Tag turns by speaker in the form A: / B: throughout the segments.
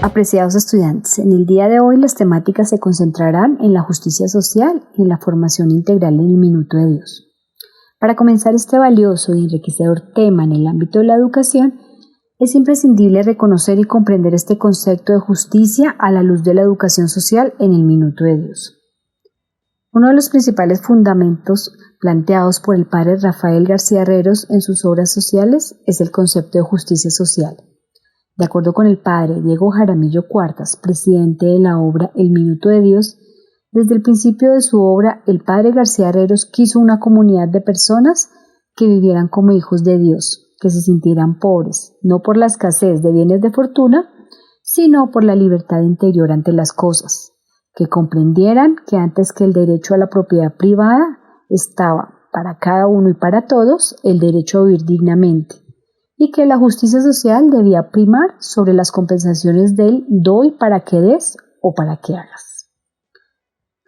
A: Apreciados estudiantes, en el día de hoy las temáticas se concentrarán en la justicia social y en la formación integral en el Minuto de Dios. Para comenzar este valioso y enriquecedor tema en el ámbito de la educación, es imprescindible reconocer y comprender este concepto de justicia a la luz de la educación social en el Minuto de Dios. Uno de los principales fundamentos planteados por el padre Rafael García Herreros en sus obras sociales es el concepto de justicia social. De acuerdo con el padre Diego Jaramillo Cuartas, presidente de la obra El Minuto de Dios, desde el principio de su obra, el padre García Herreros quiso una comunidad de personas que vivieran como hijos de Dios, que se sintieran pobres, no por la escasez de bienes de fortuna, sino por la libertad interior ante las cosas, que comprendieran que antes que el derecho a la propiedad privada estaba para cada uno y para todos el derecho a vivir dignamente, y que la justicia social debía primar sobre las compensaciones del doy para que des o para que hagas.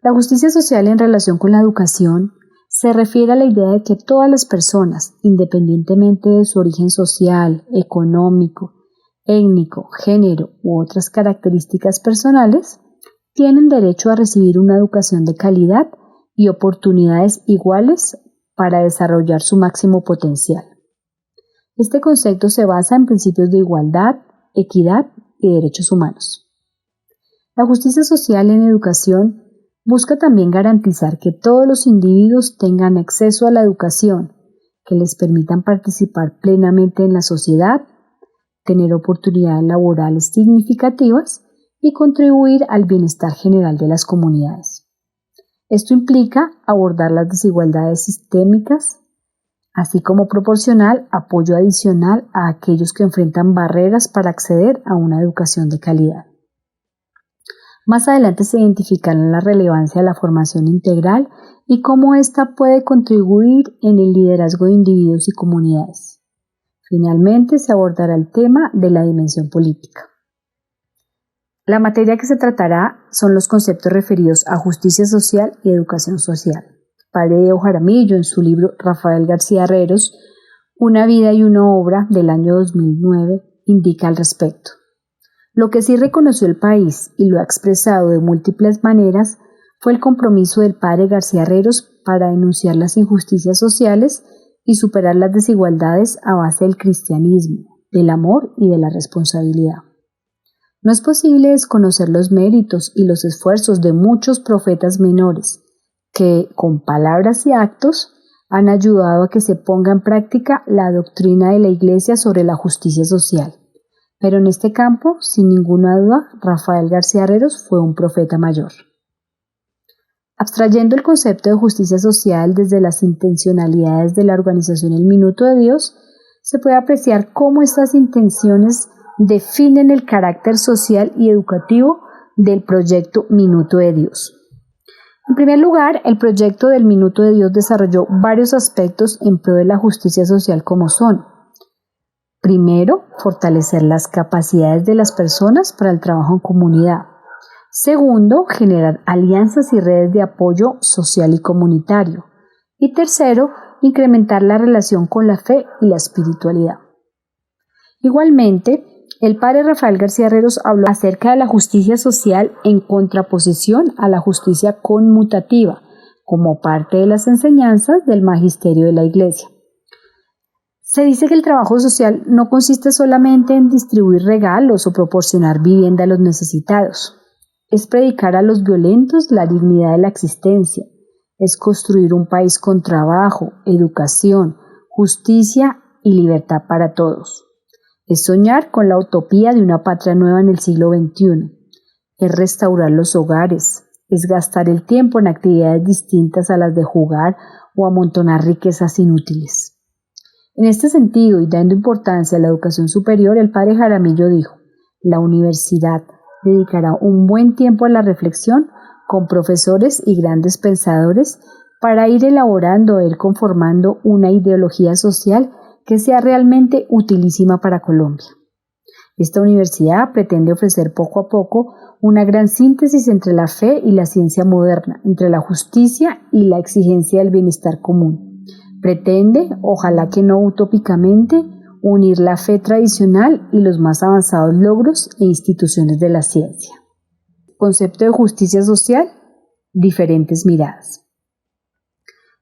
A: La justicia social en relación con la educación se refiere a la idea de que todas las personas, independientemente de su origen social, económico, étnico, género u otras características personales, tienen derecho a recibir una educación de calidad y oportunidades iguales para desarrollar su máximo potencial. Este concepto se basa en principios de igualdad, equidad y derechos humanos. La justicia social en educación busca también garantizar que todos los individuos tengan acceso a la educación, que les permitan participar plenamente en la sociedad, tener oportunidades laborales significativas y contribuir al bienestar general de las comunidades. Esto implica abordar las desigualdades sistémicas, así como proporcionar apoyo adicional a aquellos que enfrentan barreras para acceder a una educación de calidad. Más adelante se identificará la relevancia de la formación integral y cómo ésta puede contribuir en el liderazgo de individuos y comunidades. Finalmente se abordará el tema de la dimensión política. La materia que se tratará son los conceptos referidos a justicia social y educación social. Padre Diego Jaramillo, en su libro Rafael García Herreros, Una vida y una obra del año 2009, indica al respecto. Lo que sí reconoció el país y lo ha expresado de múltiples maneras fue el compromiso del padre García Herreros para denunciar las injusticias sociales y superar las desigualdades a base del cristianismo, del amor y de la responsabilidad. No es posible desconocer los méritos y los esfuerzos de muchos profetas menores que, con palabras y actos, han ayudado a que se ponga en práctica la doctrina de la Iglesia sobre la justicia social. Pero en este campo, sin ninguna duda, Rafael García Herreros fue un profeta mayor. Abstrayendo el concepto de justicia social desde las intencionalidades de la organización El Minuto de Dios, se puede apreciar cómo estas intenciones definen el carácter social y educativo del proyecto Minuto de Dios. En primer lugar, el proyecto del Minuto de Dios desarrolló varios aspectos en pro de la justicia social como son: primero, fortalecer las capacidades de las personas para el trabajo en comunidad. Segundo, generar alianzas y redes de apoyo social y comunitario. Y tercero, incrementar la relación con la fe y la espiritualidad. Igualmente, el padre Rafael García Herreros habló acerca de la justicia social en contraposición a la justicia conmutativa, como parte de las enseñanzas del magisterio de la Iglesia. Se dice que el trabajo social no consiste solamente en distribuir regalos o proporcionar vivienda a los necesitados. Es predicar a los violentos la dignidad de la existencia. Es construir un país con trabajo, educación, justicia y libertad para todos. Es soñar con la utopía de una patria nueva en el siglo XXI. Es restaurar los hogares. Es gastar el tiempo en actividades distintas a las de jugar o amontonar riquezas inútiles. En este sentido, y dando importancia a la educación superior, el padre Jaramillo dijo: la universidad dedicará un buen tiempo a la reflexión con profesores y grandes pensadores para ir elaborando e ir conformando una ideología social que sea realmente utilísima para Colombia. Esta universidad pretende ofrecer poco a poco una gran síntesis entre la fe y la ciencia moderna, entre la justicia y la exigencia del bienestar común. Pretende, ojalá que no utópicamente, unir la fe tradicional y los más avanzados logros e instituciones de la ciencia. Concepto de justicia social, diferentes miradas.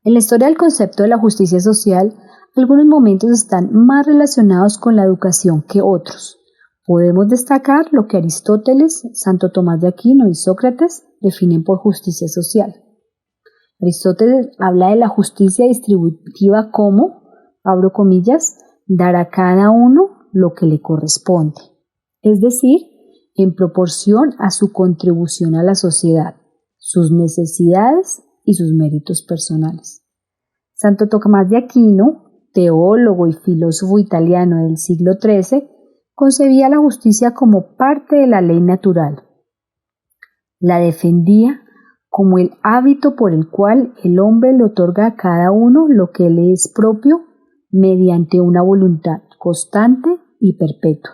A: En la historia del concepto de la justicia social, algunos momentos están más relacionados con la educación que otros. Podemos destacar lo que Aristóteles, Santo Tomás de Aquino y Sócrates definen por justicia social. Aristóteles habla de la justicia distributiva como, abro comillas, dar a cada uno lo que le corresponde, es decir, en proporción a su contribución a la sociedad, sus necesidades y sus méritos personales. Santo Tomás de Aquino, teólogo y filósofo italiano del siglo XIII, concebía la justicia como parte de la ley natural. La defendía como el hábito por el cual el hombre le otorga a cada uno lo que le es propio mediante una voluntad constante y perpetua.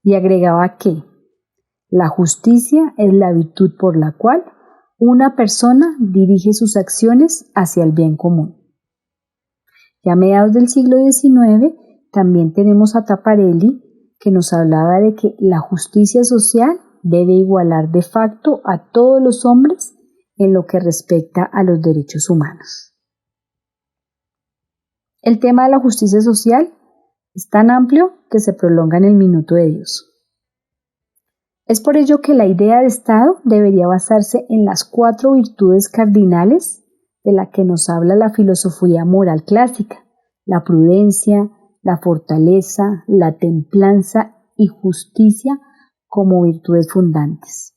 A: Y agregaba que la justicia es la virtud por la cual una persona dirige sus acciones hacia el bien común. Ya a mediados del siglo XIX también tenemos a Taparelli, que nos hablaba de que la justicia social debe igualar de facto a todos los hombres en lo que respecta a los derechos humanos. El tema de la justicia social es tan amplio que se prolonga en el minuto de Dios. Es por ello que la idea de Estado debería basarse en las 4 virtudes cardinales de las que nos habla la filosofía moral clásica: la prudencia, la fortaleza, la templanza y justicia como virtudes fundantes.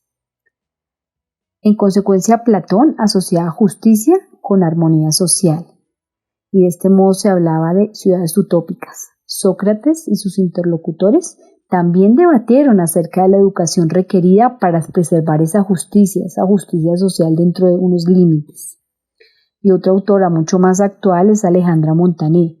A: En consecuencia, Platón asociaba justicia con armonía social, y de este modo se hablaba de ciudades utópicas. Sócrates y sus interlocutores también debatieron acerca de la educación requerida para preservar esa justicia social dentro de unos límites. Y otra autora mucho más actual es Alejandra Montaner.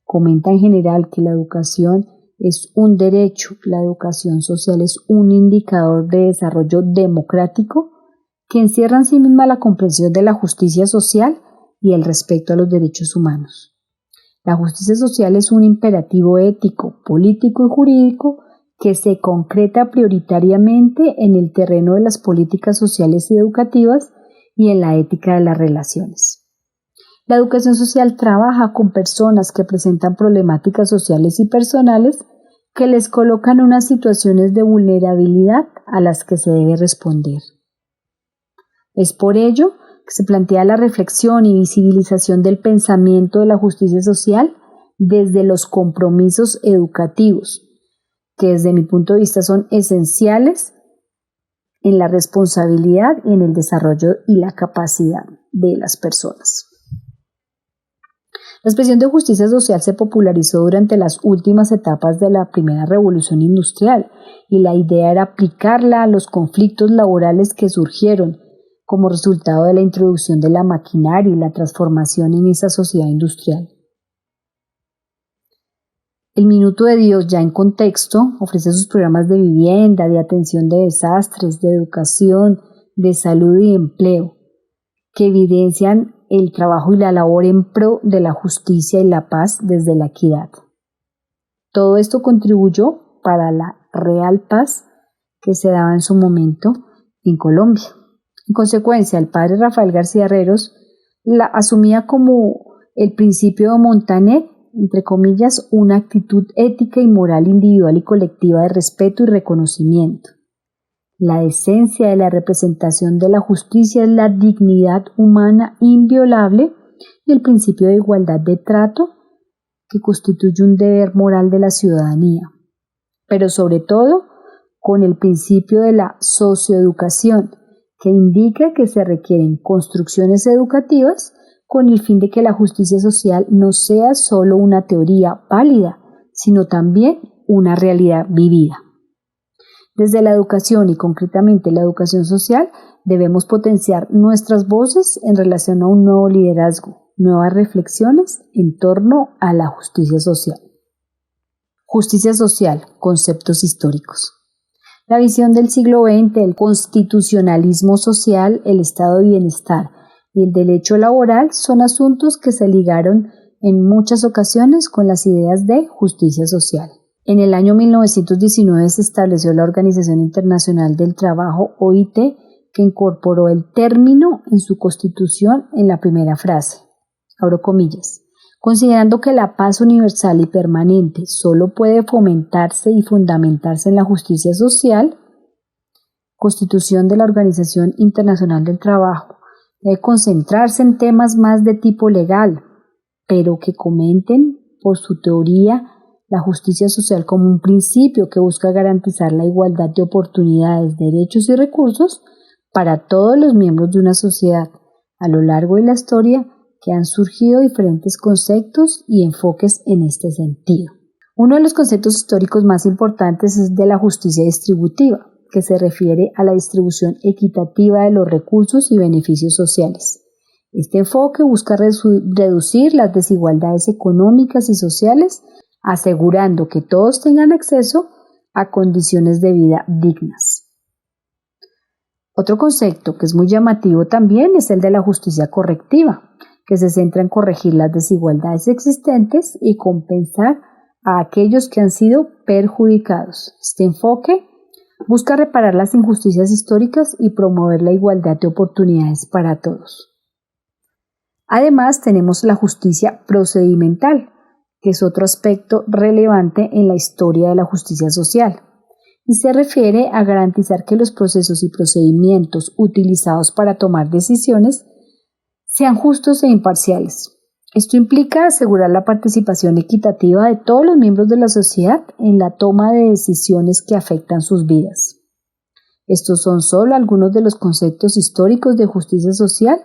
A: Comenta en general que la educación es un derecho, la educación social es un indicador de desarrollo democrático que encierra en sí misma la comprensión de la justicia social y el respeto a los derechos humanos. La justicia social es un imperativo ético, político y jurídico que se concreta prioritariamente en el terreno de las políticas sociales y educativas y en la ética de las relaciones. La educación social trabaja con personas que presentan problemáticas sociales y personales que les colocan en unas situaciones de vulnerabilidad a las que se debe responder. Es por ello que se plantea la reflexión y visibilización del pensamiento de la justicia social desde los compromisos educativos, que desde mi punto de vista son esenciales en la responsabilidad y en el desarrollo y la capacidad de las personas. La expresión de justicia social se popularizó durante las últimas etapas de la primera revolución industrial y la idea era aplicarla a los conflictos laborales que surgieron como resultado de la introducción de la maquinaria y la transformación en esa sociedad industrial. El Minuto de Dios, ya en contexto, ofrece sus programas de vivienda, de atención de desastres, de educación, de salud y empleo, que evidencian el trabajo y la labor en pro de la justicia y la paz desde la equidad. Todo esto contribuyó para la real paz que se daba en su momento en Colombia. En consecuencia, el padre Rafael García Herreros la asumía como el principio de Montaner, entre comillas, una actitud ética y moral individual y colectiva de respeto y reconocimiento. La esencia de la representación de la justicia es la dignidad humana inviolable y el principio de igualdad de trato que constituye un deber moral de la ciudadanía, pero sobre todo con el principio de la socioeducación, que indica que se requieren construcciones educativas con el fin de que la justicia social no sea solo una teoría válida, sino también una realidad vivida. Desde la educación y concretamente la educación social, debemos potenciar nuestras voces en relación a un nuevo liderazgo, nuevas reflexiones en torno a la justicia social. Justicia social, conceptos históricos. La visión del siglo XX, el constitucionalismo social, el estado de bienestar y el derecho laboral son asuntos que se ligaron en muchas ocasiones con las ideas de justicia social. En el año 1919 se estableció la Organización Internacional del Trabajo, OIT, que incorporó el término en su constitución en la primera frase, abro comillas, considerando que la paz universal y permanente solo puede fomentarse y fundamentarse en la justicia social. Constitución de la Organización Internacional del Trabajo debe concentrarse en temas más de tipo legal, pero que comenten por su teoría la justicia social como un principio que busca garantizar la igualdad de oportunidades, derechos y recursos para todos los miembros de una sociedad. A lo largo de la historia que han surgido diferentes conceptos y enfoques en este sentido. Uno de los conceptos históricos más importantes es de la justicia distributiva, que se refiere a la distribución equitativa de los recursos y beneficios sociales. Este enfoque busca reducir las desigualdades económicas y sociales, asegurando que todos tengan acceso a condiciones de vida dignas. Otro concepto que es muy llamativo también es el de la justicia correctiva, que se centra en corregir las desigualdades existentes y compensar a aquellos que han sido perjudicados. Este enfoque busca reparar las injusticias históricas y promover la igualdad de oportunidades para todos. Además, tenemos la justicia procedimental, que es otro aspecto relevante en la historia de la justicia social, y se refiere a garantizar que los procesos y procedimientos utilizados para tomar decisiones sean justos e imparciales. Esto implica asegurar la participación equitativa de todos los miembros de la sociedad en la toma de decisiones que afectan sus vidas. Estos son solo algunos de los conceptos históricos de justicia social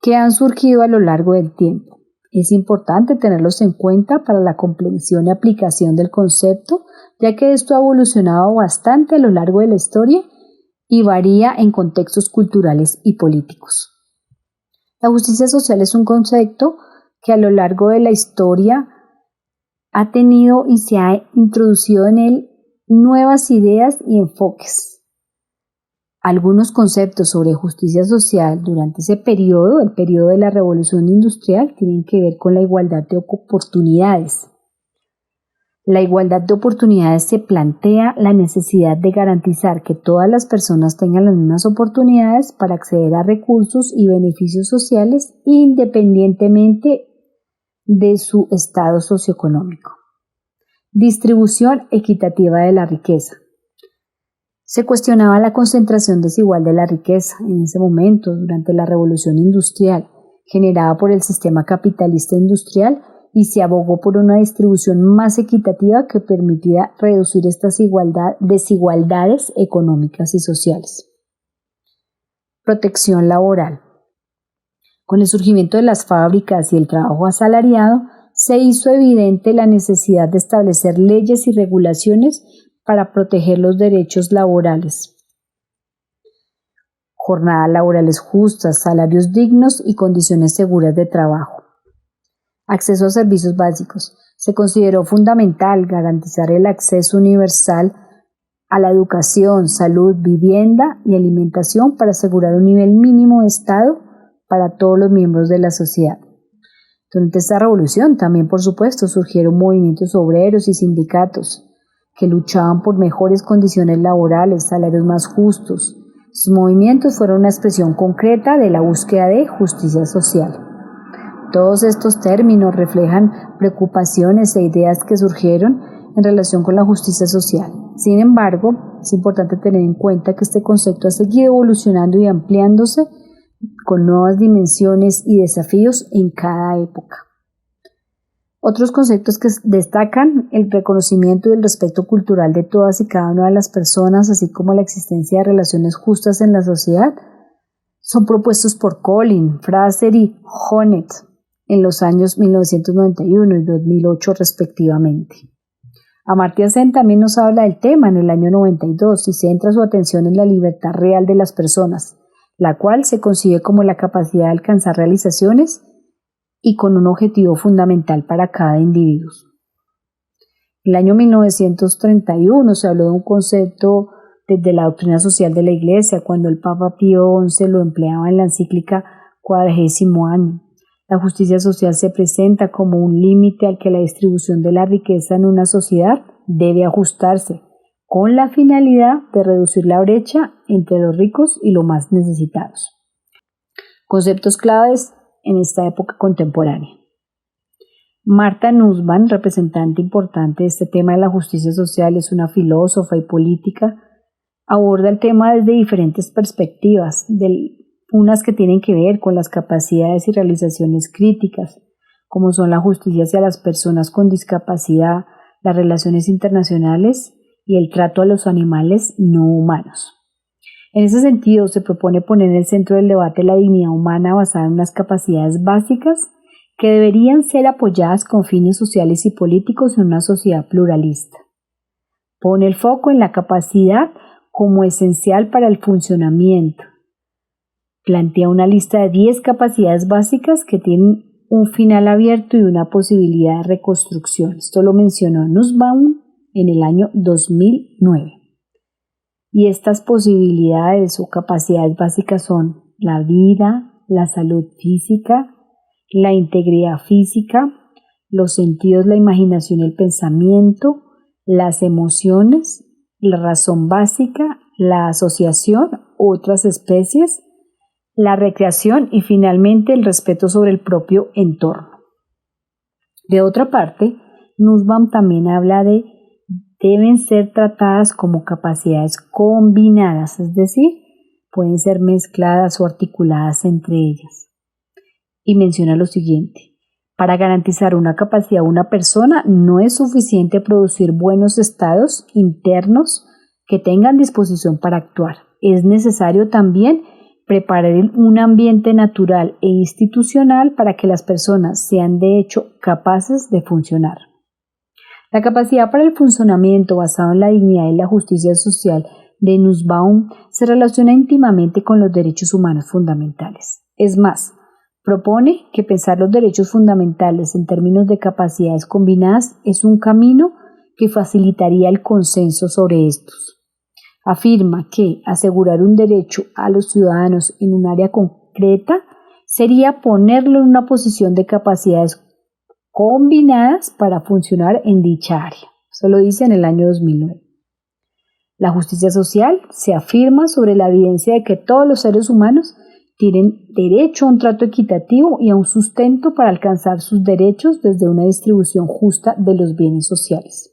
A: que han surgido a lo largo del tiempo. Es importante tenerlos en cuenta para la comprensión y aplicación del concepto, ya que esto ha evolucionado bastante a lo largo de la historia y varía en contextos culturales y políticos. La justicia social es un concepto que a lo largo de la historia ha tenido y se ha introducido en él nuevas ideas y enfoques. Algunos conceptos sobre justicia social durante ese periodo, el periodo de la Revolución Industrial, tienen que ver con la igualdad de oportunidades. La igualdad de oportunidades se plantea la necesidad de garantizar que todas las personas tengan las mismas oportunidades para acceder a recursos y beneficios sociales independientemente de su estado socioeconómico. Distribución equitativa de la riqueza. Se cuestionaba la concentración desigual de la riqueza en ese momento, durante la Revolución Industrial, generada por el sistema capitalista industrial, y se abogó por una distribución más equitativa que permitiera reducir estas desigualdades económicas y sociales. Protección laboral. Con el surgimiento de las fábricas y el trabajo asalariado, se hizo evidente la necesidad de establecer leyes y regulaciones para proteger los derechos laborales. Jornadas laborales justas, salarios dignos y condiciones seguras de trabajo. Acceso a servicios básicos. Se consideró fundamental garantizar el acceso universal a la educación, salud, vivienda y alimentación para asegurar un nivel mínimo de Estado para todos los miembros de la sociedad. Durante esta revolución también, por supuesto, surgieron movimientos obreros y sindicatos que luchaban por mejores condiciones laborales, salarios más justos. Sus movimientos fueron una expresión concreta de la búsqueda de justicia social. Todos estos términos reflejan preocupaciones e ideas que surgieron en relación con la justicia social. Sin embargo, es importante tener en cuenta que este concepto ha seguido evolucionando y ampliándose con nuevas dimensiones y desafíos en cada época. Otros conceptos que destacan el reconocimiento y el respeto cultural de todas y cada una de las personas, así como la existencia de relaciones justas en la sociedad, son propuestos por Collin, Fraser y Honneth en los años 1991 y 2008 respectivamente. Amartya Sen también nos habla del tema en el año 92 y centra su atención en la libertad real de las personas, la cual se concibe como la capacidad de alcanzar realizaciones y con un objetivo fundamental para cada individuo. En el año 1931 se habló de un concepto desde la doctrina social de la Iglesia, cuando el Papa Pío XI lo empleaba en la encíclica Quadragesimo Anno. La justicia social se presenta como un límite al que la distribución de la riqueza en una sociedad debe ajustarse, con la finalidad de reducir la brecha entre los ricos y los más necesitados. Conceptos claves en esta época contemporánea. Martha Nussbaum, representante importante de este tema de la justicia social, es una filósofa y política. Aborda el tema desde diferentes perspectivas, unas que tienen que ver con las capacidades y realizaciones críticas, como son la justicia hacia las personas con discapacidad, las relaciones internacionales y el trato a los animales no humanos. En ese sentido, se propone poner en el centro del debate la dignidad humana basada en unas capacidades básicas que deberían ser apoyadas con fines sociales y políticos en una sociedad pluralista. Pone el foco en la capacidad como esencial para el funcionamiento. Plantea una lista de 10 capacidades básicas que tienen un final abierto y una posibilidad de reconstrucción. Esto lo mencionó Nussbaum en el año 2009. Y estas posibilidades o capacidades básicas son la vida, la salud física, la integridad física, los sentidos, la imaginación y el pensamiento, las emociones, la razón básica, la asociación, otras especies, la recreación y finalmente el respeto sobre el propio entorno. De otra parte, Nussbaum también habla de deben ser tratadas como capacidades combinadas, es decir, pueden ser mezcladas o articuladas entre ellas. Y menciona lo siguiente: para garantizar una capacidad a una persona no es suficiente producir buenos estados internos que tengan disposición para actuar. Es necesario también preparar un ambiente natural e institucional para que las personas sean de hecho capaces de funcionar. La capacidad para el funcionamiento basado en la dignidad y la justicia social de Nussbaum se relaciona íntimamente con los derechos humanos fundamentales. Es más, propone que pensar los derechos fundamentales en términos de capacidades combinadas es un camino que facilitaría el consenso sobre estos. Afirma que asegurar un derecho a los ciudadanos en un área concreta sería ponerlo en una posición de capacidades combinadas para funcionar en dicha área. Eso lo dice en el año 2009. La justicia social se afirma sobre la evidencia de que todos los seres humanos tienen derecho a un trato equitativo y a un sustento para alcanzar sus derechos desde una distribución justa de los bienes sociales.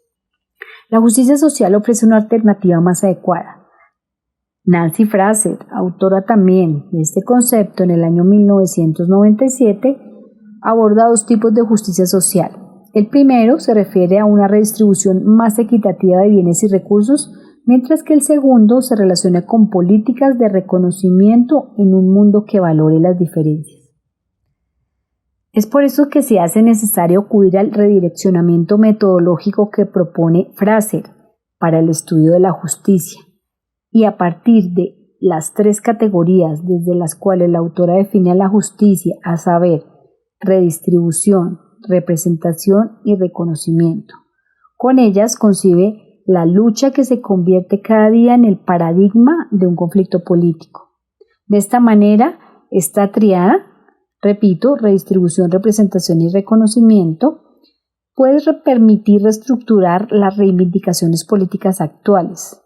A: La justicia social ofrece una alternativa más adecuada. Nancy Fraser, autora también de este concepto en el año 1997, aborda dos tipos de justicia social. El primero se refiere a una redistribución más equitativa de bienes y recursos, mientras que el segundo se relaciona con políticas de reconocimiento en un mundo que valore las diferencias. Es por eso que se hace necesario acudir al redireccionamiento metodológico que propone Fraser para el estudio de la justicia, y a partir de las 3 categorías desde las cuales la autora define a la justicia, a saber, redistribución, representación y reconocimiento. Con ellas concibe la lucha que se convierte cada día en el paradigma de un conflicto político. De esta manera, esta triada, repito, redistribución, representación y reconocimiento, puede permitir reestructurar las reivindicaciones políticas actuales,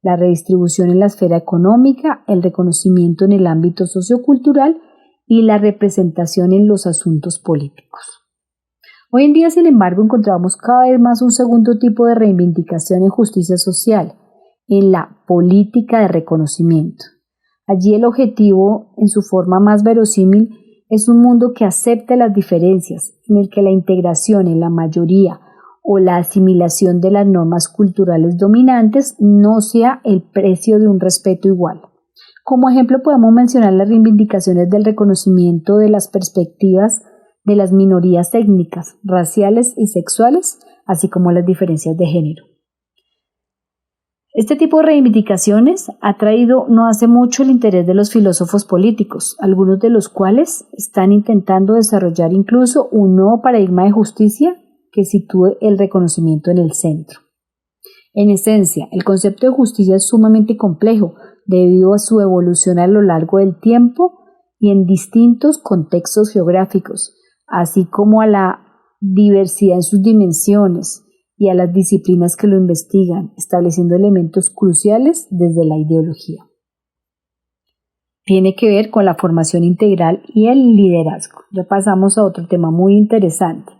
A: la redistribución en la esfera económica, el reconocimiento en el ámbito sociocultural y la representación en los asuntos políticos. Hoy en día, sin embargo, encontramos cada vez más un segundo tipo de reivindicación en justicia social, en la política de reconocimiento. Allí el objetivo, en su forma más verosímil, es un mundo que acepte las diferencias, en el que la integración en la mayoría o la asimilación de las normas culturales dominantes no sea el precio de un respeto igual. Como ejemplo, podemos mencionar las reivindicaciones del reconocimiento de las perspectivas de las minorías étnicas, raciales y sexuales, así como las diferencias de género. Este tipo de reivindicaciones ha traído no hace mucho el interés de los filósofos políticos, algunos de los cuales están intentando desarrollar incluso un nuevo paradigma de justicia que sitúe el reconocimiento en el centro. En esencia, el concepto de justicia es sumamente complejo debido a su evolución a lo largo del tiempo y en distintos contextos geográficos, así como a la diversidad en sus dimensiones y a las disciplinas que lo investigan, estableciendo elementos cruciales desde la ideología. Tiene que ver con la formación integral y el liderazgo. Ya pasamos a otro tema muy interesante,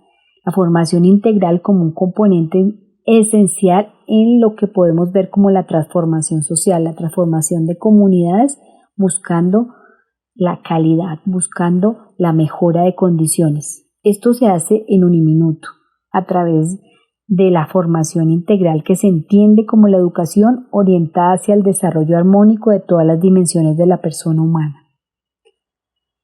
A: la formación integral como un componente esencial en lo que podemos ver como la transformación social, la transformación de comunidades buscando la calidad, buscando la mejora de condiciones. Esto se hace en Uniminuto, a través de la formación integral que se entiende como la educación orientada hacia el desarrollo armónico de todas las dimensiones de la persona humana.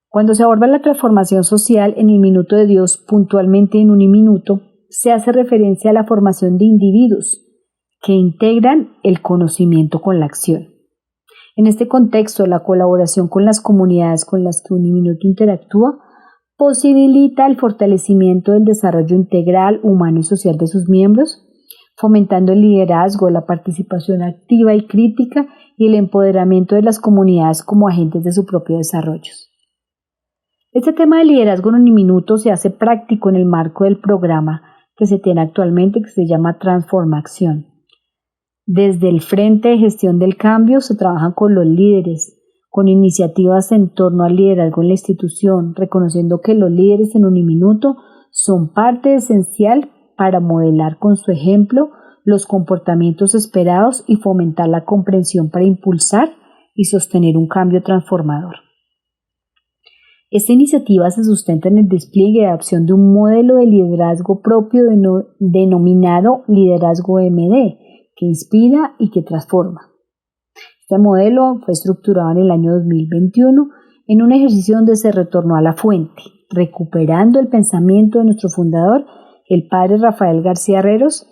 A: Cuando se aborda la transformación social en el Minuto de Dios, puntualmente en Uniminuto, se hace referencia a la formación de individuos que integran el conocimiento con la acción. En este contexto, la colaboración con las comunidades con las que Uniminuto interactúa posibilita el fortalecimiento del desarrollo integral, humano y social de sus miembros, fomentando el liderazgo, la participación activa y crítica y el empoderamiento de las comunidades como agentes de su propio desarrollo. Este tema de liderazgo en Uniminuto se hace práctico en el marco del programa que se tiene actualmente, que se llama Transformación. Desde el Frente de Gestión del Cambio se trabaja con los líderes, con iniciativas en torno al liderazgo en la institución, reconociendo que los líderes en Uniminuto son parte esencial para modelar con su ejemplo los comportamientos esperados y fomentar la comprensión para impulsar y sostener un cambio transformador. Esta iniciativa se sustenta en el despliegue y adopción de un modelo de liderazgo propio denominado Liderazgo MD, que inspira y que transforma. Este modelo fue estructurado en el año 2021 en un ejercicio donde se retornó a la fuente, recuperando el pensamiento de nuestro fundador, el padre Rafael García Herreros,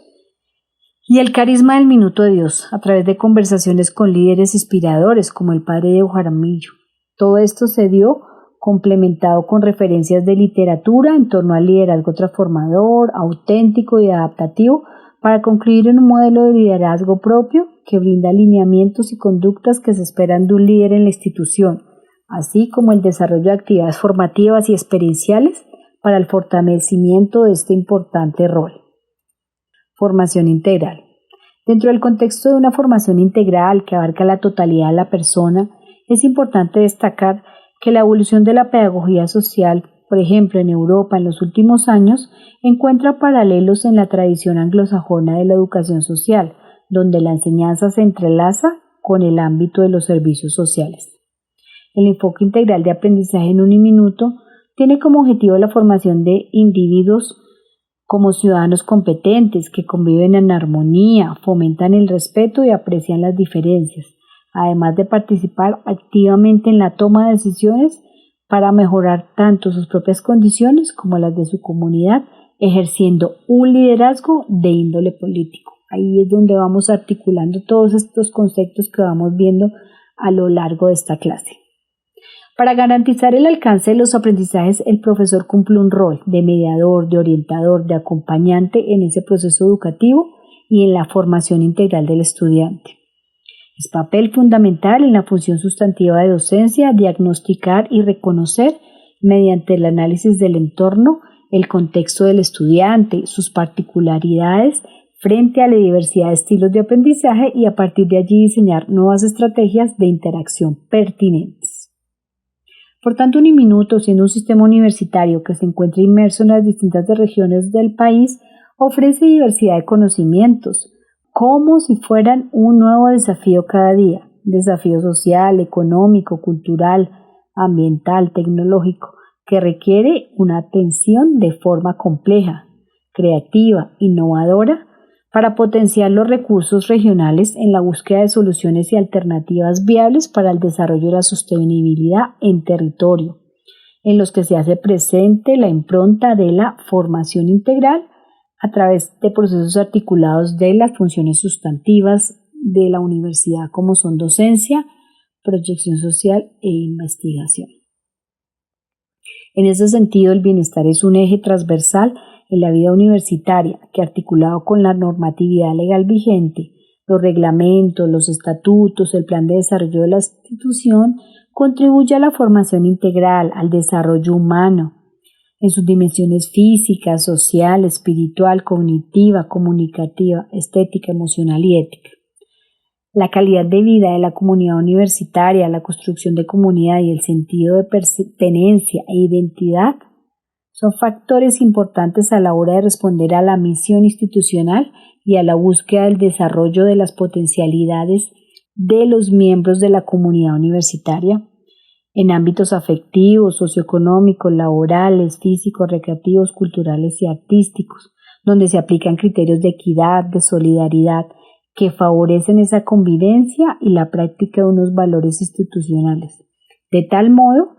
A: y el carisma del Minuto de Dios, a través de conversaciones con líderes inspiradores como el padre Diego Jaramillo. Todo esto se dio complementado con referencias de literatura en torno al liderazgo transformador, auténtico y adaptativo, para concluir en un modelo de liderazgo propio que brinda lineamientos y conductas que se esperan de un líder en la institución, así como el desarrollo de actividades formativas y experienciales para el fortalecimiento de este importante rol. Formación integral. Dentro del contexto de una formación integral que abarca la totalidad de la persona, es importante destacar que la evolución de la pedagogía social, por ejemplo en Europa en los últimos años, encuentra paralelos en la tradición anglosajona de la educación social, donde la enseñanza se entrelaza con el ámbito de los servicios sociales. El enfoque integral de aprendizaje en Uniminuto tiene como objetivo la formación de individuos como ciudadanos competentes que conviven en armonía, fomentan el respeto y aprecian las diferencias, además de participar activamente en la toma de decisiones para mejorar tanto sus propias condiciones como las de su comunidad, ejerciendo un liderazgo de índole político. Ahí es donde vamos articulando todos estos conceptos que vamos viendo a lo largo de esta clase. Para garantizar el alcance de los aprendizajes, el profesor cumple un rol de mediador, de orientador, de acompañante en ese proceso educativo y en la formación integral del estudiante. Es papel fundamental en la función sustantiva de docencia, diagnosticar y reconocer mediante el análisis del entorno el contexto del estudiante, sus particularidades frente a la diversidad de estilos de aprendizaje y a partir de allí diseñar nuevas estrategias de interacción pertinentes. Por tanto, Uniminuto, siendo un sistema universitario que se encuentra inmerso en las distintas regiones del país, ofrece diversidad de conocimientos, como si fueran un nuevo desafío cada día, desafío social, económico, cultural, ambiental, tecnológico, que requiere una atención de forma compleja, creativa, innovadora, para potenciar los recursos regionales en la búsqueda de soluciones y alternativas viables para el desarrollo de la sostenibilidad en territorio, en los que se hace presente la impronta de la formación integral a través de procesos articulados de las funciones sustantivas de la universidad, como son docencia, proyección social e investigación. En ese sentido, el bienestar es un eje transversal en la vida universitaria que, articulado con la normatividad legal vigente, los reglamentos, los estatutos, el plan de desarrollo de la institución, contribuye a la formación integral, al desarrollo humano, en sus dimensiones física, social, espiritual, cognitiva, comunicativa, estética, emocional y ética. La calidad de vida de la comunidad universitaria, la construcción de comunidad y el sentido de pertenencia e identidad son factores importantes a la hora de responder a la misión institucional y a la búsqueda del desarrollo de las potencialidades de los miembros de la comunidad universitaria en ámbitos afectivos, socioeconómicos, laborales, físicos, recreativos, culturales y artísticos, donde se aplican criterios de equidad, de solidaridad, que favorecen esa convivencia y la práctica de unos valores institucionales, de tal modo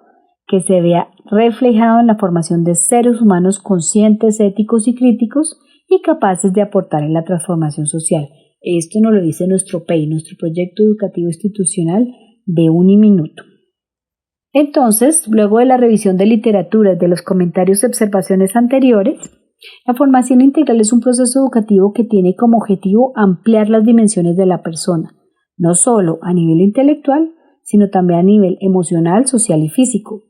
A: que se vea reflejado en la formación de seres humanos conscientes, éticos y críticos y capaces de aportar en la transformación social. Esto nos lo dice nuestro PEI, nuestro Proyecto Educativo Institucional de Uniminuto. Entonces, luego de la revisión de literatura, de los comentarios y observaciones anteriores, la formación integral es un proceso educativo que tiene como objetivo ampliar las dimensiones de la persona, no solo a nivel intelectual, sino también a nivel emocional, social y físico.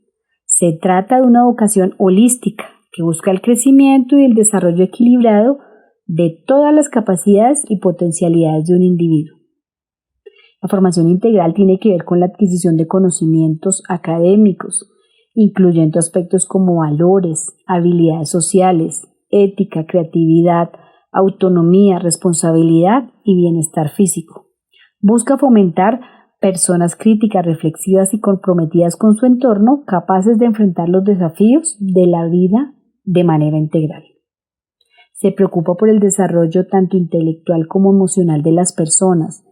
A: Se trata de una educación holística que busca el crecimiento y el desarrollo equilibrado de todas las capacidades y potencialidades de un individuo. La formación integral tiene que ver con la adquisición de conocimientos académicos, incluyendo aspectos como valores, habilidades sociales, ética, creatividad, autonomía, responsabilidad y bienestar físico. Busca fomentar personas críticas, reflexivas y comprometidas con su entorno, capaces de enfrentar los desafíos de la vida de manera integral. Se preocupa por el desarrollo tanto intelectual como emocional de las personas,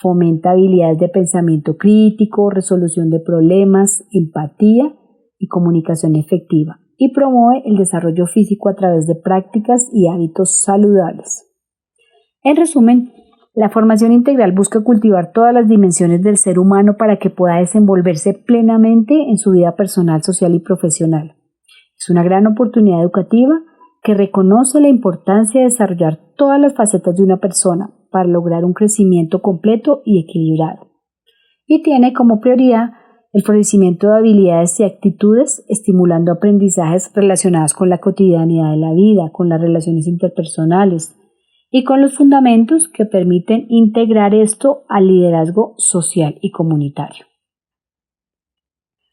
A: fomenta habilidades de pensamiento crítico, resolución de problemas, empatía y comunicación efectiva, y promueve el desarrollo físico a través de prácticas y hábitos saludables. En resumen, la formación integral busca cultivar todas las dimensiones del ser humano para que pueda desenvolverse plenamente en su vida personal, social y profesional. Es una gran oportunidad educativa que reconoce la importancia de desarrollar todas las facetas de una persona para lograr un crecimiento completo y equilibrado. Y tiene como prioridad el florecimiento de habilidades y actitudes, estimulando aprendizajes relacionados con la cotidianidad de la vida, con las relaciones interpersonales y con los fundamentos que permiten integrar esto al liderazgo social y comunitario.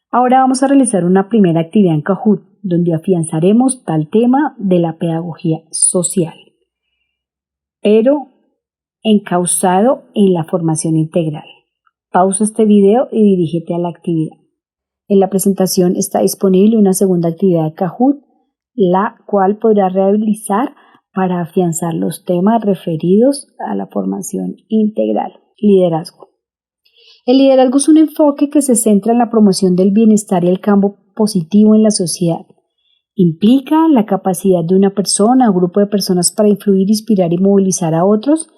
A: Ahora vamos a realizar una primera actividad en Kahoot, donde afianzaremos tal tema de la pedagogía social, pero encauzado en la formación integral. Pausa este video y dirígete a la actividad. En la presentación está disponible una segunda actividad de Kahoot, la cual podrás realizar para afianzar los temas referidos a la formación integral. Liderazgo. El liderazgo es un enfoque que se centra en la promoción del bienestar y el cambio positivo en la sociedad. Implica la capacidad de una persona o grupo de personas para influir, inspirar y movilizar a otros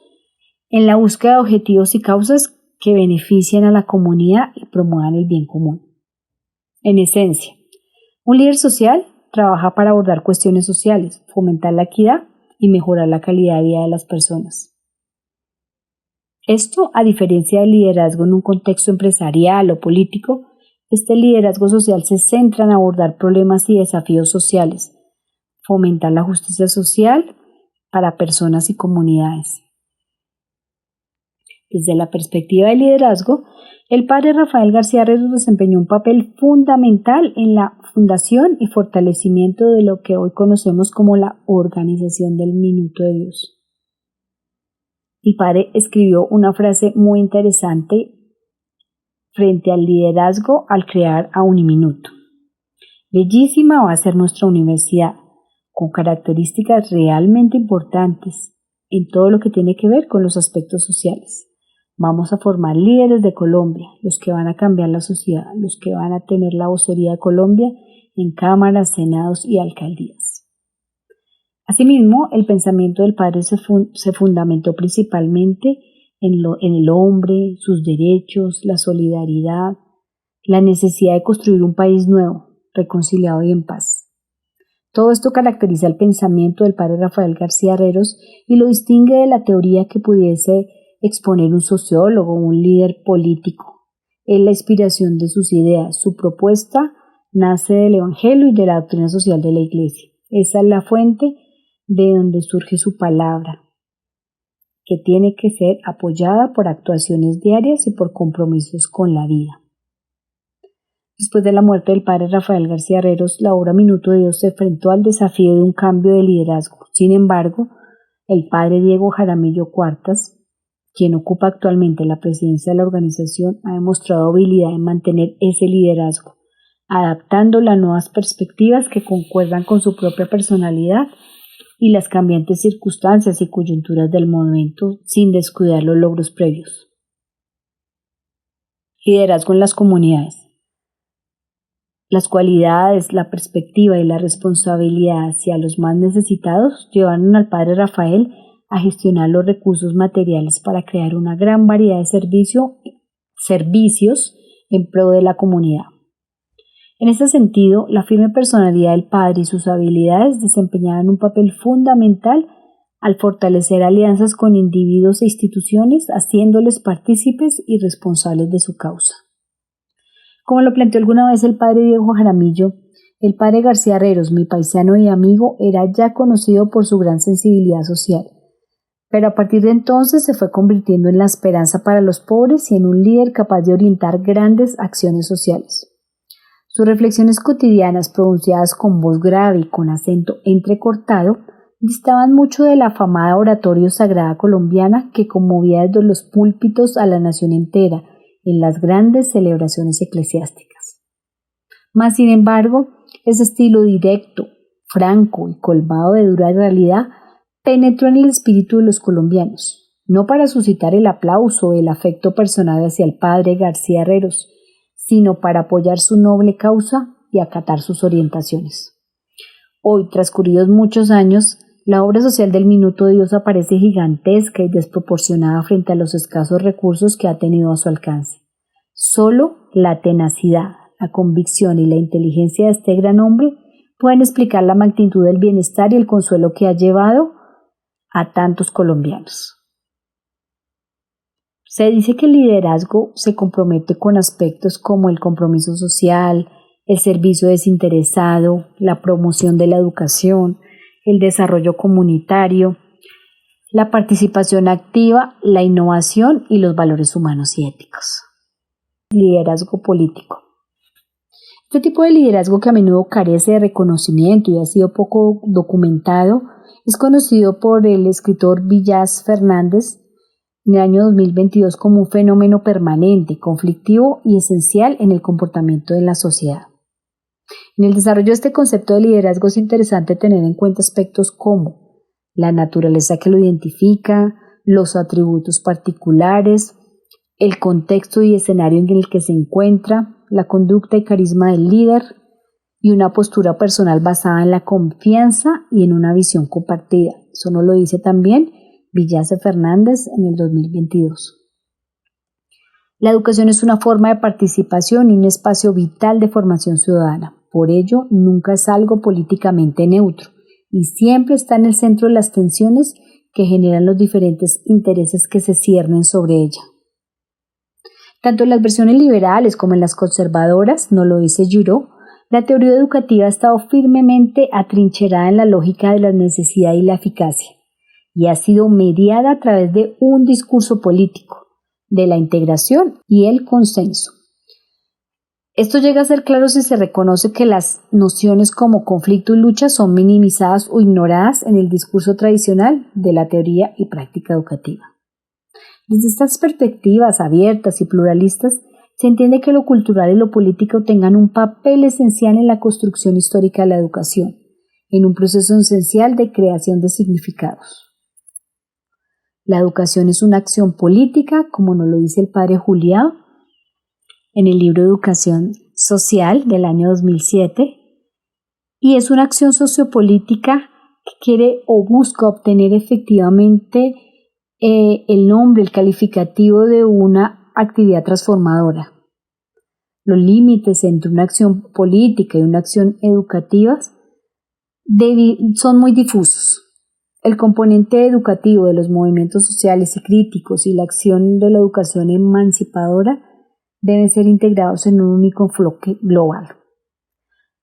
A: en la búsqueda de objetivos y causas que beneficien a la comunidad y promuevan el bien común. En esencia, un líder social trabaja para abordar cuestiones sociales, fomentar la equidad y mejorar la calidad de vida de las personas. Esto, a diferencia del liderazgo en un contexto empresarial o político, este liderazgo social se centra en abordar problemas y desafíos sociales, fomentar la justicia social para personas y comunidades. Desde la perspectiva del liderazgo, el padre Rafael García Herreros desempeñó un papel fundamental en la fundación y fortalecimiento de lo que hoy conocemos como la Organización del Minuto de Dios. El padre escribió una frase muy interesante frente al liderazgo al crear a Uniminuto. Bellísima va a ser nuestra universidad, con características realmente importantes en todo lo que tiene que ver con los aspectos sociales. Vamos a formar líderes de Colombia, los que van a cambiar la sociedad, los que van a tener la vocería de Colombia en cámaras, senados y alcaldías. Asimismo, el pensamiento del padre se fundamentó principalmente en el hombre, sus derechos, la solidaridad, la necesidad de construir un país nuevo, reconciliado y en paz. Todo esto caracteriza el pensamiento del padre Rafael García Herreros y lo distingue de la teoría que pudiese exponer un sociólogo o un líder político. Es la inspiración de sus ideas, su propuesta nace del Evangelio y de la doctrina social de la Iglesia. Esa es la fuente de donde surge su palabra, que tiene que ser apoyada por actuaciones diarias y por compromisos con la vida. Después de la muerte del padre Rafael García Herreros, la obra Minuto de Dios se enfrentó al desafío de un cambio de liderazgo. Sin embargo, el padre Diego Jaramillo Cuartas, quien ocupa actualmente la presidencia de la organización, ha demostrado habilidad en mantener ese liderazgo, adaptando las nuevas perspectivas que concuerdan con su propia personalidad y las cambiantes circunstancias y coyunturas del momento, sin descuidar los logros previos. Liderazgo en las comunidades. Las cualidades, la perspectiva y la responsabilidad hacia los más necesitados llevaron al padre Rafael a gestionar los recursos materiales para crear una gran variedad de servicios en pro de la comunidad. En este sentido, la firme personalidad del padre y sus habilidades desempeñaban un papel fundamental al fortalecer alianzas con individuos e instituciones, haciéndoles partícipes y responsables de su causa. Como lo planteó alguna vez el padre Diego Jaramillo, el padre García Herreros, mi paisano y amigo, era ya conocido por su gran sensibilidad social, pero a partir de entonces se fue convirtiendo en la esperanza para los pobres y en un líder capaz de orientar grandes acciones sociales. Sus reflexiones cotidianas, pronunciadas con voz grave y con acento entrecortado, distaban mucho de la afamada oratorio sagrada colombiana que conmovía desde los púlpitos a la nación entera en las grandes celebraciones eclesiásticas. Mas, sin embargo, ese estilo directo, franco y colmado de dura realidad penetró en el espíritu de los colombianos, no para suscitar el aplauso o el afecto personal hacia el padre García Herreros, sino para apoyar su noble causa y acatar sus orientaciones. Hoy, transcurridos muchos años, la obra social del Minuto de Dios aparece gigantesca y desproporcionada frente a los escasos recursos que ha tenido a su alcance. Solo la tenacidad, la convicción y la inteligencia de este gran hombre pueden explicar la magnitud del bienestar y el consuelo que ha llevado a tantos colombianos. Se dice que el liderazgo se compromete con aspectos como el compromiso social, el servicio desinteresado, la promoción de la educación, el desarrollo comunitario, la participación activa, la innovación y los valores humanos y éticos. Liderazgo político. Este tipo de liderazgo, que a menudo carece de reconocimiento y ha sido poco documentado, es conocido por el escritor Villás Fernández en el año 2022 como un fenómeno permanente, conflictivo y esencial en el comportamiento de la sociedad. En el desarrollo de este concepto de liderazgo es interesante tener en cuenta aspectos como la naturaleza que lo identifica, los atributos particulares, el contexto y escenario en el que se encuentra, la conducta y carisma del líder y una postura personal basada en la confianza y en una visión compartida. Eso nos lo dice también Villás Fernández en el 2022. La educación es una forma de participación y un espacio vital de formación ciudadana. Por ello, nunca es algo políticamente neutro y siempre está en el centro de las tensiones que generan los diferentes intereses que se ciernen sobre ella. Tanto en las versiones liberales como en las conservadoras, nos lo dice Giroux, la teoría educativa ha estado firmemente atrincherada en la lógica de la necesidad y la eficacia, y ha sido mediada a través de un discurso político, de la integración y el consenso. Esto llega a ser claro si se reconoce que las nociones como conflicto y lucha son minimizadas o ignoradas en el discurso tradicional de la teoría y práctica educativa. Desde estas perspectivas abiertas y pluralistas, se entiende que lo cultural y lo político tengan un papel esencial en la construcción histórica de la educación, en un proceso esencial de creación de significados. La educación es una acción política, como nos lo dice el padre Juliá en el libro Educación Social del año 2007, y es una acción sociopolítica que quiere o busca obtener efectivamente el nombre, el calificativo de una actividad transformadora. Los límites entre una acción política y una acción educativa son muy difusos. El componente educativo de los movimientos sociales y críticos y la acción de la educación emancipadora deben ser integrados en un único enfoque global.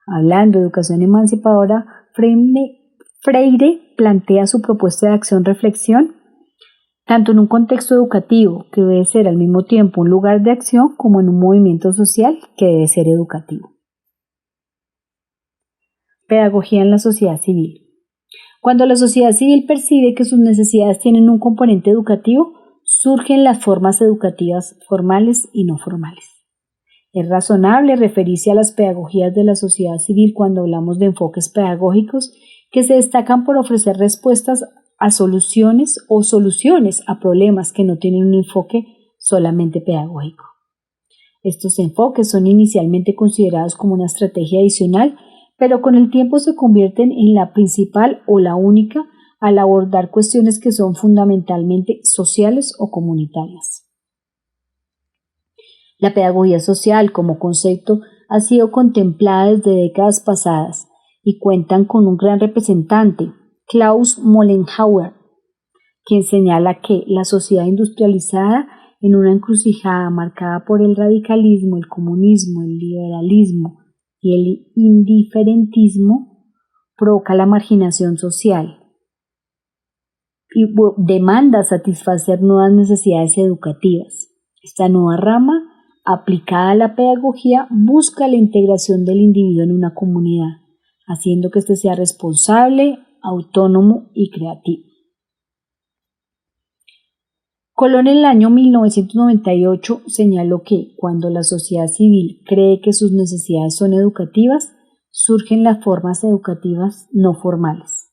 A: Hablando de educación emancipadora, Freire plantea su propuesta de acción-reflexión tanto en un contexto educativo, que debe ser al mismo tiempo un lugar de acción, como en un movimiento social, que debe ser educativo. Pedagogía en la sociedad civil. Cuando la sociedad civil percibe que sus necesidades tienen un componente educativo, surgen las formas educativas formales y no formales. Es razonable referirse a las pedagogías de la sociedad civil cuando hablamos de enfoques pedagógicos que se destacan por ofrecer respuestas a soluciones a problemas que no tienen un enfoque solamente pedagógico. Estos enfoques son inicialmente considerados como una estrategia adicional, pero con el tiempo se convierten en la principal o la única al abordar cuestiones que son fundamentalmente sociales o comunitarias. La pedagogía social como concepto ha sido contemplada desde décadas pasadas y cuentan con un gran representante, Klaus Mollenhauer, quien señala que la sociedad industrializada, en una encrucijada marcada por el radicalismo, el comunismo, el liberalismo y el indiferentismo, provoca la marginación social y demanda satisfacer nuevas necesidades educativas. Esta nueva rama, aplicada a la pedagogía, busca la integración del individuo en una comunidad, haciendo que éste sea responsable, autónomo y creativo. Colón en el año 1998 señaló que cuando la sociedad civil cree que sus necesidades son educativas, surgen las formas educativas no formales.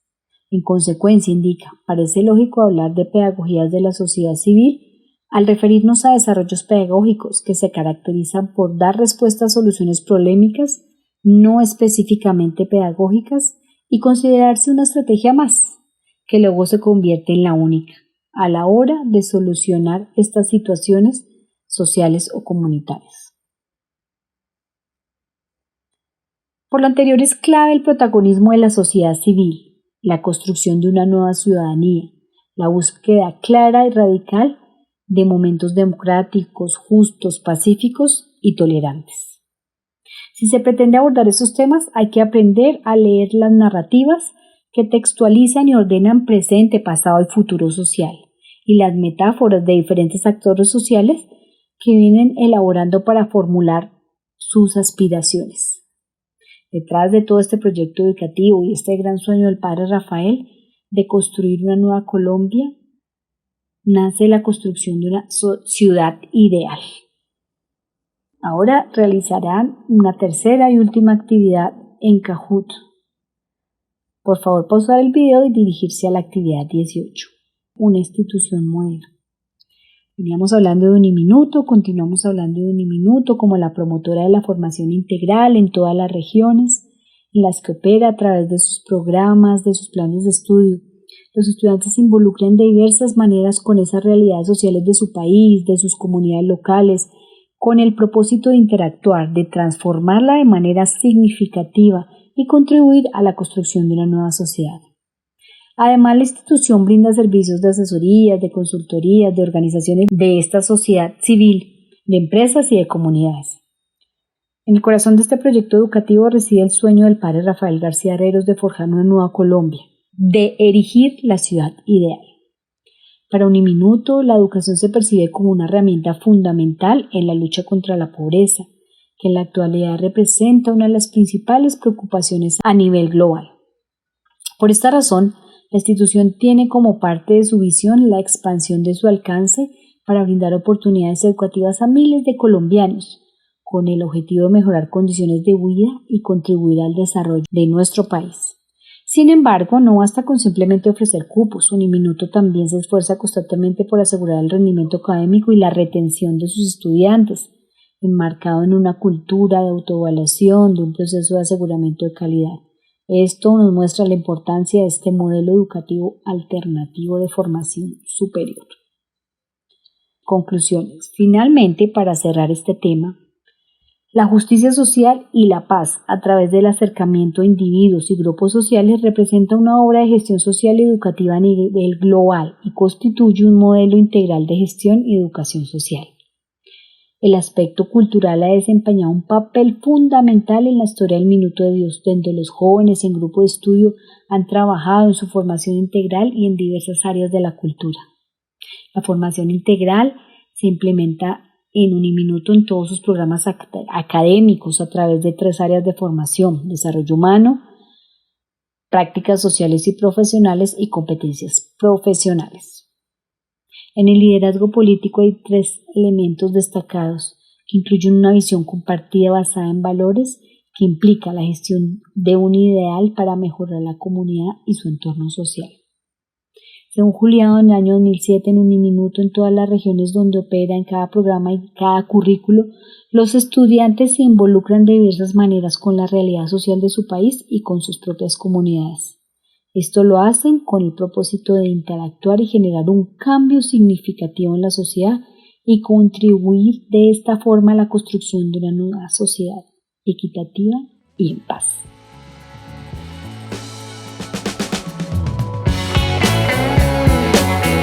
A: En consecuencia, indica, parece lógico hablar de pedagogías de la sociedad civil al referirnos a desarrollos pedagógicos que se caracterizan por dar respuesta a soluciones problemáticas no específicamente pedagógicas y considerarse una estrategia más, que luego se convierte en la única a la hora de solucionar estas situaciones sociales o comunitarias. Por lo anterior, es clave el protagonismo de la sociedad civil, la construcción de una nueva ciudadanía, la búsqueda clara y radical de momentos democráticos, justos, pacíficos y tolerantes. Si se pretende abordar esos temas, hay que aprender a leer las narrativas que textualizan y ordenan presente, pasado y futuro social, y las metáforas de diferentes actores sociales que vienen elaborando para formular sus aspiraciones. Detrás de todo este proyecto educativo y este gran sueño del padre Rafael de construir una nueva Colombia, nace la construcción de una ciudad ideal. Ahora realizarán una tercera y última actividad en Cajut. Por favor, pausar el video y dirigirse a la actividad 18, una institución moderna. Veníamos hablando de Uniminuto, continuamos hablando de Uniminuto como la promotora de la formación integral en todas las regiones en las que opera a través de sus programas, de sus planes de estudio. Los estudiantes se involucran de diversas maneras con esas realidades sociales de su país, de sus comunidades locales, con el propósito de interactuar, de transformarla de manera significativa y contribuir a la construcción de una nueva sociedad. Además, la institución brinda servicios de asesorías, de consultorías, de organizaciones de esta sociedad civil, de empresas y de comunidades. En el corazón de este proyecto educativo reside el sueño del padre Rafael García Herreros de forjar una nueva Colombia, de erigir la ciudad ideal. Para Uniminuto, la educación se percibe como una herramienta fundamental en la lucha contra la pobreza, que en la actualidad representa una de las principales preocupaciones a nivel global. Por esta razón, la institución tiene como parte de su visión la expansión de su alcance para brindar oportunidades educativas a miles de colombianos, con el objetivo de mejorar condiciones de vida y contribuir al desarrollo de nuestro país. Sin embargo, no basta con simplemente ofrecer cupos. Uniminuto también se esfuerza constantemente por asegurar el rendimiento académico y la retención de sus estudiantes, enmarcado en una cultura de autoevaluación, de un proceso de aseguramiento de calidad. Esto nos muestra la importancia de este modelo educativo alternativo de formación superior. Conclusiones. Finalmente, para cerrar este tema, la justicia social y la paz a través del acercamiento a individuos y grupos sociales representa una obra de gestión social y educativa a nivel global y constituye un modelo integral de gestión y educación social. El aspecto cultural ha desempeñado un papel fundamental en la historia del Minuto de Dios, donde los jóvenes en grupo de estudio han trabajado en su formación integral y en diversas áreas de la cultura. La formación integral se implementa en Uniminuto en todos sus programas académicos a través de 3 áreas de formación: desarrollo humano, prácticas sociales y profesionales y competencias profesionales. En el liderazgo político hay 3 elementos destacados que incluyen una visión compartida basada en valores que implica la gestión de un ideal para mejorar la comunidad y su entorno social. Según Juliado, en el año 2007, en Uniminuto, en todas las regiones donde opera, en cada programa y cada currículo, los estudiantes se involucran de diversas maneras con la realidad social de su país y con sus propias comunidades. Esto lo hacen con el propósito de interactuar y generar un cambio significativo en la sociedad y contribuir de esta forma a la construcción de una nueva sociedad equitativa y en paz.